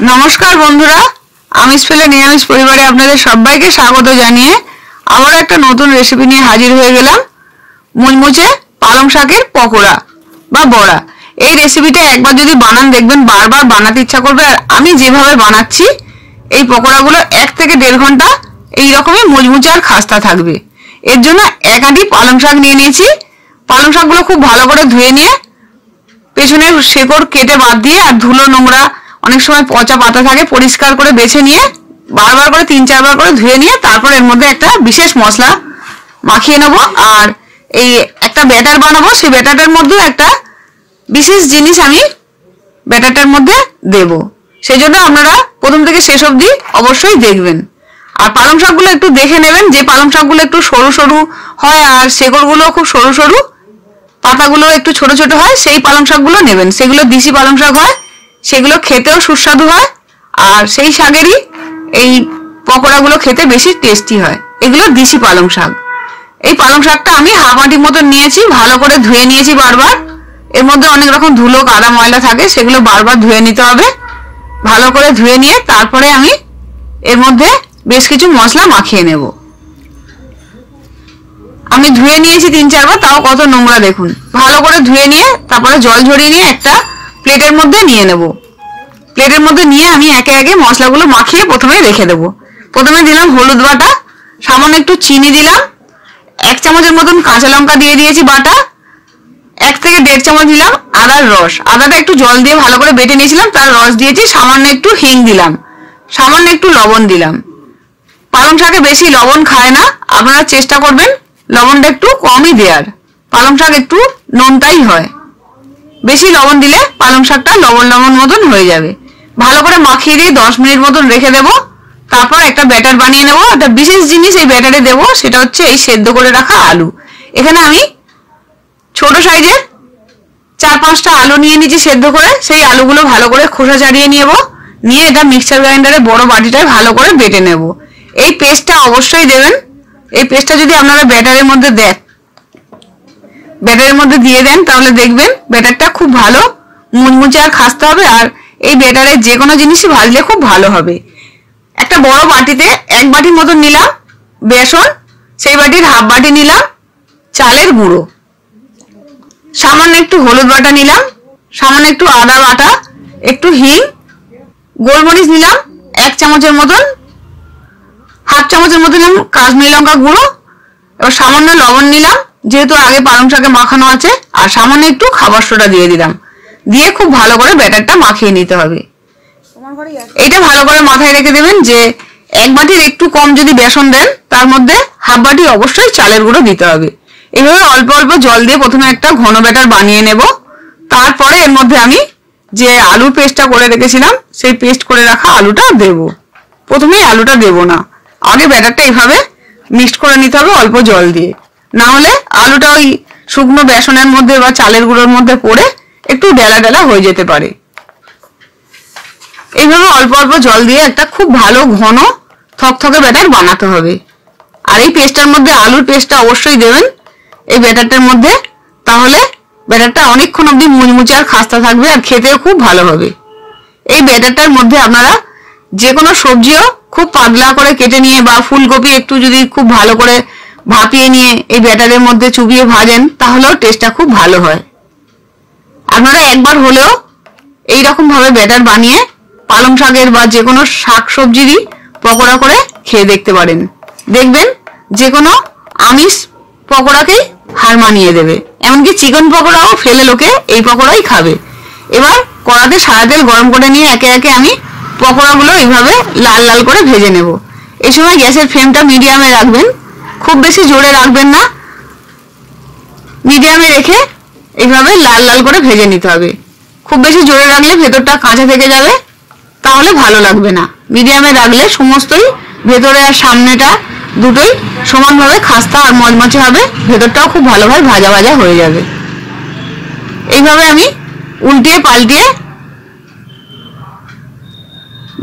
नमस्कार बंधुरा आमिष पेले निरामिष परिवारे आपनादेर सबाइके स्वागत जानिए आबार एकटा नतून रेसिपि निये हाजिर हये गेलाम। मुचमुचे पालং शाकेर पकोड़ा बा बड़ा। এই রেসিপিটা একবার যদি বানান দেখবেন বারবার বানাতে ইচ্ছা করবে। আর আমি যেভাবে বানাচ্ছি এই পকোড়াগুলো 1 থেকে 1.5 ঘন্টা এই রকমই মুচমুচে আর খাস্তা থাকবে। এর জন্য এক আঁটি পালং শাক নিয়ে নিয়েছি। পালং শাকগুলো খুব ভালো করে ধুয়ে নিয়ে পেছনের শেকড় কেটে বাদ দিয়ে আর ধুলো নোংরা অনেক সময় পচা পাতা থাকে পরিষ্কার করে বেছে নিয়ে বারবার করে 3-4 বার করে ধুয়ে নিয়ে তারপর এর মধ্যে একটা বিশেষ মশলা মাখিয়ে নেব। আর এই একটা ব্যাটার বানাবো, সেই ব্যাটারের মধ্যে একটা বিশেষ জিনিস আমি ব্যাটারটার মধ্যে দেব। সেজন্য আপনারা প্রথম থেকে শেষ অবধি অবশ্যই দেখবেন। আর পালং শাকগুলো একটু দেখে নেবেন, যে পালং শাকগুলো একটু সরু সরু হয় আর শেকড়গুলো খুব সরু সরু, পাতাগুলো একটু ছোট ছোট হয়, সেই পালং শাকগুলো নেবেন। সেগুলো দেশি পালং শাক হয়, সেগুলো খেতেও সুস্বাদু হয় আর সেই শাকেরই এই পকোড়াগুলো খেতে বেশি টেস্টি হয়। এগুলো দেশি পালং শাক। এই পালং শাকটা আমি হাফ আঁটি মতো নিয়েছি, ভালো করে ধুয়ে নিয়েছি বারবার। এর মধ্যে অনেক রকম ধুলো কাদা ময়লা থাকে, সেগুলো বারবার ধুয়ে নিতে হবে। ভালো করে ধুয়ে নিয়ে তারপরে আমি এর মধ্যে বেশ কিছু মশলা মাখিয়ে নেব। আমি ধুয়ে নিয়েছি 3-4 বার, তাও কত নোংরা দেখুন। ভালো করে ধুয়ে নিয়ে তারপরে জল ঝরিয়ে নিয়ে একটা প্লেটের মধ্যে নিয়ে নেব। প্লেটের মধ্যে নিয়ে আমি একে একে মশলাগুলো মাখিয়ে প্রথমে রেখে দেব। প্রথমে দিলাম হলুদ বাটা, সামান্য একটু চিনি দিলাম, 1 চামচের মতন কাঁচা লঙ্কা দিয়ে দিয়েছি বাটা, 1 থেকে 1.5 চামচ দিলাম আদার রস। আদাটা একটু জল দিয়ে ভালো করে বেটে নিয়েছিলাম, তার রস দিয়েছি। সামান্য একটু হিং দিলাম, সামান্য একটু লবণ দিলাম। পালং শাকে বেশি লবণ খায় না, আপনারা চেষ্টা করবেন লবণটা একটু কমই দেওয়ার। পালং শাক একটু নোনতাই হয়, বেশি লবণ দিলে পালং শাকটা লবণ লবণ মতন হয়ে যাবে। ভালো করে মাখিয়ে দিয়ে 10 মিনিট মতন রেখে দেব। তারপর একটা ব্যাটার বানিয়ে নেব। একটা বিশেষ জিনিস এই ব্যাটারে দেব, সেটা হচ্ছে এই সেদ্ধ করে রাখা আলু। এখানে আমি ছোট সাইজের 4-5টা আলু নিয়ে নিয়েছি সেদ্ধ করে। সেই আলুগুলো ভালো করে খোসা ছাড়িয়ে নেব, নিয়ে এটা মিক্সচার গ্রাইন্ডারে বড় বাটিটায় ভালো করে বেটে নেব। এই পেস্টটা অবশ্যই দেবেন। এই পেস্টটা যদি আপনারা ব্যাটারের মধ্যে দিয়ে দেন তাহলে দেখবেন ব্যাটারটা খুব ভালো মুচমুচে আর খাস্তা হবে। আর এই ব্যাটারে যে কোনো জিনিসই ভাজলে খুব ভালো হবে। একটা বড় বাটিতে 1 বাটি মতন নিলাম বেসন, সেই বাটির হাফ বাটি নিলাম চালের গুঁড়ো, সামান্য একটু হলুদ বাটা নিলাম, সামান্য একটু আদা বাটা, একটু হিং, গোলমরিচ নিলাম 1 চামচের মতন, হাফ চামচের মতন নিলাম কাশ্মীরি লঙ্কা গুঁড়ো, এবার সামান্য লবণ নিলাম যেহেতু আগে পালং শাকে মাখানো আছে, আর সামান্য একটু খাবার সোডা দিয়ে দিলাম। দিয়ে খুব ভালো করে ব্যাটারটা মাখিয়ে নিতে হবে। এটা ভালো করে মাথায় রেখে দেবেন যে 1 বাটির একটু কম যদি বেসন দেন তার মধ্যে হাফ বাটি অবশ্যই চালের গুঁড়ো দিতে হবে। এইভাবে অল্প অল্প জল দিয়ে প্রথমে একটা ঘন ব্যাটার বানিয়ে নেব। তারপরে এর মধ্যে আমি যে আলুর পেস্টটা করে রেখেছিলাম সেই পেস্ট করে রাখা আলুটা দেব। প্রথমেই আলুটা দেব না, আগে ব্যাটারটা এইভাবে মিক্সড করে নিতে হবে অল্প জল দিয়ে, না হলে আলুটা ওই শুকনো বেসনের মধ্যে বা চালের গুঁড়োর মধ্যে পড়ে একটু ডেলা ডেলা হয়ে যেতে পারে। এইভাবে অল্প অল্প জল দিয়ে একটা খুব ভালো ঘন থকথকে ব্যাটার বানাতে হবে। আর এই পেস্টটার মধ্যে আলুর পেস্টটা অবশ্যই দেবেন এই ব্যাটারটার মধ্যে, তাহলে ব্যাটারটা অনেকক্ষণ অবধি মুচমুচে আর খাস্তা থাকবে আর খেতেও খুব ভালো হবে। এই ব্যাটারটার মধ্যে আপনারা যে কোনো সবজিও খুব পাতলা করে কেটে নিয়ে বা ফুলকপি একটু যদি খুব ভালো করে ভাপিয়ে নিয়ে এই ব্যাটারের মধ্যে চুবিয়ে ভাজেন তাহলেও টেস্টটা খুব ভালো হয়। আপনারা একবার হলেও এইরকম ভাবে ব্যাটার বানিয়ে পালং শাকের বা যে কোনো শাক সবজিরই পকোড়া করে খেয়ে দেখতে পারেন। দেখবেন যে কোনো আমিষ পকোড়াকেই হার মানিয়ে দেবে। এমনকি চিকেন পকোড়াও ফেলে লোকে এই পকোড়াই খাবে। এবার কড়াতে সাদা তেল গরম করে নিয়ে একে একে আমি পকোড়াগুলো এইভাবে লাল লাল করে ভেজে নেব। এই সময় গ্যাসের ফ্লেমটা মিডিয়ামে রাখবেন, খুব বেশি জোরে রাখবেন না, মিডিয়ামে রেখে এইভাবে লাল লাল করে ভেজে নিতে হবে। খুব বেশি জোরে রাখলে ভেতরটা কাঁচা থেকে যাবে, তাহলে ভালো লাগবে না। মিডিয়ামে রাখলে সমস্তই ভেতরে আর সামনেটা দুটোই সমানভাবে খাস্তা আর মচমচে হবে, ভেতরটাও খুব ভালোভাবে ভাজা ভাজা হয়ে যাবে। এইভাবে আমি উল্টিয়ে পাল্টিয়ে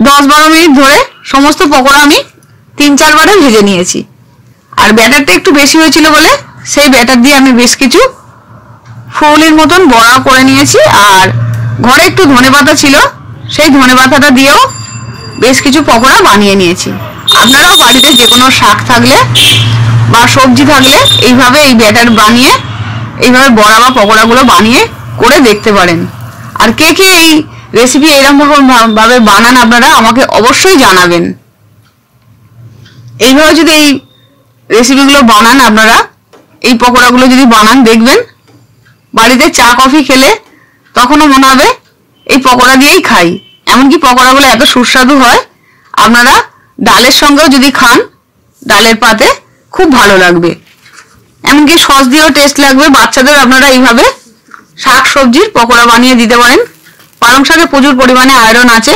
10-12 মিনিট ধরে সমস্ত পকোড়া আমি 3-4 বারে ভেজে নিয়েছি। আর ব্যাটারটা একটু বেশি হয়েছিল বলে সেই ব্যাটার দিয়ে আমি বেশ কিছু ফুলের মতন বড়া করে নিয়েছি। আর ঘরে একটু ধনেপাতা ছিল, সেই ধনেপাতাটা দিয়েও বেশ কিছু পকোড়া বানিয়ে নিয়েছি। আপনারাও বাড়িতে যে কোনো শাক থাকলে বা সবজি থাকলে এইভাবে এই ব্যাটার বানিয়ে এইভাবে বড়া বা পকোড়াগুলো বানিয়ে করে দেখতে পারেন। আর কে কে এই রেসিপি এইরকম ভাবে বানান আপনারা আমাকে অবশ্যই জানাবেন। এইভাবে যদি এই রেসিপিগুলো বানান আপনারা, এই পকোড়াগুলো যদি বানান, দেখবেন বাড়িতে চা কফি খেলে তখনও মনে হবে এই পকোড়া দিয়েই খাই। এমনকি পকোড়াগুলো এত সুস্বাদু হয়, আপনারা ডালের সঙ্গেও যদি খান, ডালের পাতে খুব ভালো লাগবে। এমনকি সস দিয়েও টেস্ট লাগবে। বাচ্চাদের আপনারা এইভাবে শাক সবজির পকোড়া বানিয়ে দিতে পারেন। পালং শাকে প্রচুর পরিমাণে আয়রন আছে,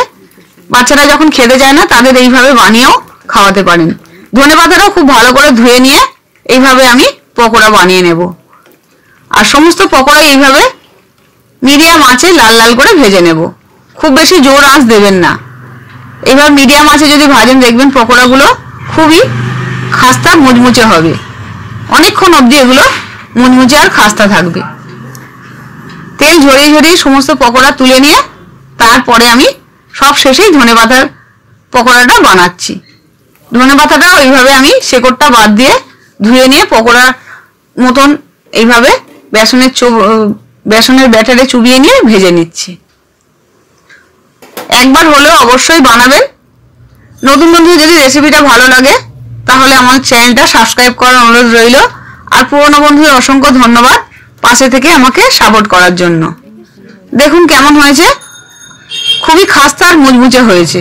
বাচ্চারা যখন খেতে চায় না তাদের এইভাবে বানিয়েও খাওয়াতে পারেন। ধনেপাতাটাও খুব ভালো করে ধুয়ে নিয়ে এইভাবে আমি পকোড়া বানিয়ে নেব। আর সমস্ত পকোড়া এইভাবে মিডিয়াম আঁচে লাল লাল করে ভেজে নেব। খুব বেশি জোর আঁচ দেবেন না। এইভাবে মিডিয়াম আঁচে যদি ভাজেন দেখবেন পকোড়াগুলো খুবই খাস্তা মুচমুচে হবে। অনেকক্ষণ অবধি এগুলো মুচমুচে আর খাস্তা থাকবে। তেল ঝরিয়ে ঝরিয়ে সমস্ত পকোড়া তুলে নিয়ে তারপরে আমি সব শেষেই ধনেপাতার পকোড়াটা বানাচ্ছি। ধনেপাতাটাও এইভাবে আমি শেকড়টা বাদ দিয়ে ধুয়ে নিয়ে পকোড়ার মতন এইভাবে বেসনের ব্যাটারে চুবিয়ে নিয়ে ভেজে নিচ্ছি। একবার হলেও অবশ্যই বানাবেন। নতুন বন্ধু যদি রেসিপিটা ভালো লাগে তাহলে আমার চ্যানেলটা সাবস্ক্রাইব করার অনুরোধ রইল। আর পুরনো বন্ধুদের অসংখ্য ধন্যবাদ পাশে থেকে আমাকে সাপোর্ট করার জন্য। দেখুন কেমন হয়েছে, খুবই খাস্তা আর মুচমুচে হয়েছে।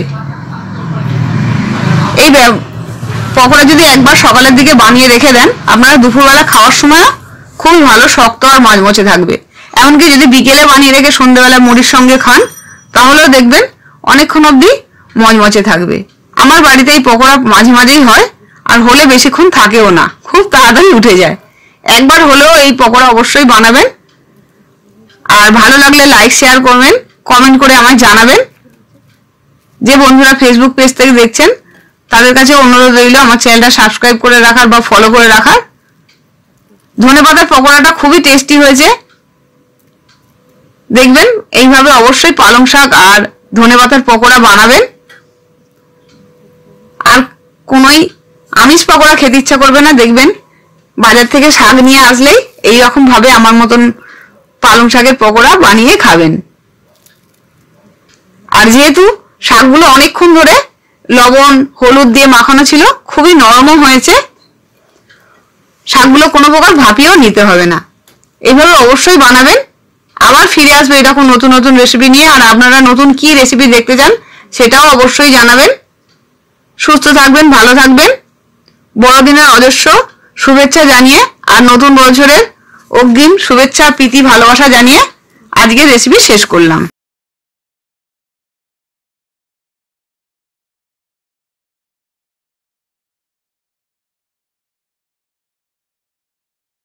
এই পকোড়া যদি একবার সকালের দিকে বানিয়ে রেখে দেন, আপনারা দুপুরবেলা খাওয়ার সময় খুবই ভালো শক্ত আর মচমচে থাকবে। এমনকি যদি বিকেলে বানিয়ে রেখে সন্ধ্যেবেলা মুড়ির সঙ্গে খান তাহলেও দেখবেন অনেকক্ষণ অবধি মচমচে থাকবে। আমার বাড়িতে এই পকোড়া মাঝে মাঝেই হয়, আর হলে বেশিক্ষণ থাকেও না, খুব তাড়াতাড়ি উঠে যায়। একবার হলেও এই পকোড়া অবশ্যই বানাবেন। আর ভালো লাগলে লাইক শেয়ার করবেন, কমেন্ট করে আমায় জানাবেন। যে বন্ধুরা ফেসবুক পেজ থেকে দেখছেন তাদের কাছে অনুরোধ রইল আমার চ্যানেলটা সাবস্ক্রাইব করে রাখার বা ফলো করে রাখার। ধনেপাতার পকোড়াটা খুবই টেস্টি হয়েছে। দেখবেন এইভাবে অবশ্যই পালং শাক আর ধনেপাতার পকোড়া বানাবেন। আর কোনোই আমিষ পকোড়া খেতে ইচ্ছা করবে না। দেখবেন বাজার থেকে শাক নিয়ে আসলেই এইরকম ভাবে আমার মতন পালং শাকের পকোড়া বানিয়ে খাবেন। আর যেহেতু শাকগুলো অনেকক্ষণ ধরে লবণ হলুদ দিয়ে মাখানো ছিল, খুবই নরমও হয়েছে। শাকগুলো কোনো প্রকার ভাপিয়েও নিতে হবে না। এইভাবে অবশ্যই বানাবেন। আবার ফিরে আসবে এরকম নতুন নতুন রেসিপি নিয়ে। আর আপনারা নতুন কি রেসিপি দেখতে চান সেটাও অবশ্যই জানাবেন। সুস্থ থাকবেন, ভালো থাকবেন। বড়দিনের অজস্র শুভেচ্ছা জানিয়ে আর নতুন বছরের অগ্রিম শুভেচ্ছা প্রীতি ভালোবাসা জানিয়ে আজকের রেসিপি শেষ করলাম।